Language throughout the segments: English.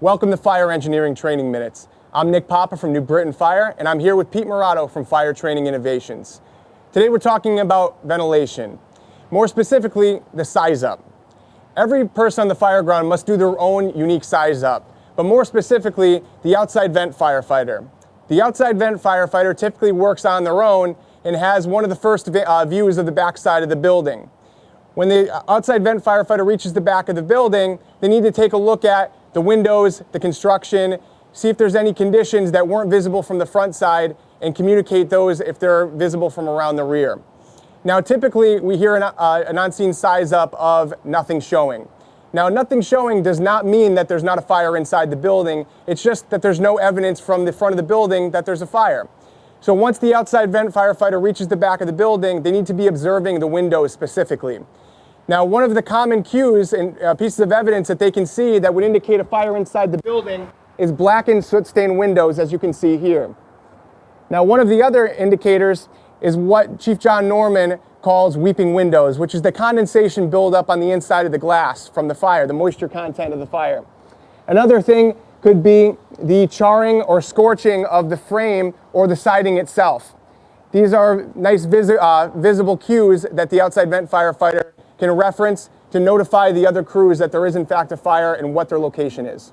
Welcome to Fire Engineering Training Minutes. I'm Nick Papa from New Britain Fire, and I'm here with Pete Morotto from Fire Training Innovations. Today we're talking about ventilation, more specifically the SizeUp. Every person on the fire ground must do their own unique SizeUp, but more specifically, the outside vent firefighter. The outside vent firefighter typically works on their own and has one of the first views of the backside of the building. When the outside vent firefighter reaches the back of the building, they need to take a look at the windows, the construction, see if there's any conditions that weren't visible from the front side, and communicate those if they're visible from around the rear. Now, typically, we hear an on-scene SizeUp of nothing showing. Now, nothing showing does not mean that there's not a fire inside the building. It's just that there's no evidence from the front of the building that there's a fire. So once the outside vent firefighter reaches the back of the building, they need to be observing the windows specifically. Now, one of the common cues and pieces of evidence that they can see that would indicate a fire inside the building is blackened, soot-stained windows, as you can see here. Now, one of the other indicators is what Chief John Norman calls weeping windows, which is the condensation buildup on the inside of the glass from the fire, the moisture content of the fire. Another thing could be the charring or scorching of the frame or the siding itself. These are nice visible cues that the outside vent firefighter can reference to notify the other crews that there is in fact a fire and what their location is.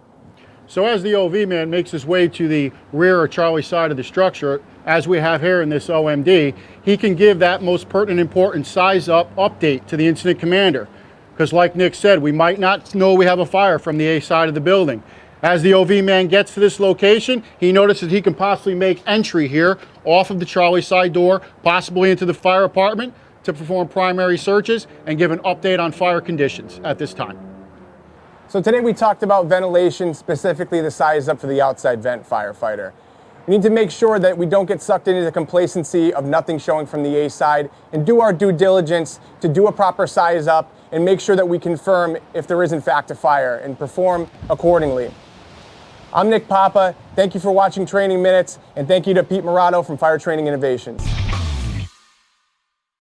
So as the OV man makes his way to the rear or Charlie side of the structure, as we have here in this OMD, he can give that most pertinent, important SizeUp update to the incident commander. Because like Nick said, we might not know we have a fire from the A side of the building. As the OV man gets to this location, he notices he can possibly make entry here off of the Charlie side door, possibly into the fire apartment, to perform primary searches and give an update on fire conditions at this time. So today we talked about ventilation, specifically the SizeUp for the outside vent firefighter. We need to make sure that we don't get sucked into the complacency of nothing showing from the A side and do our due diligence to do a proper SizeUp and make sure that we confirm if there is in fact a fire and perform accordingly. I'm Nick Papa. Thank you for watching Training Minutes, and thank you to Pete Morotto from Fire Training Innovations.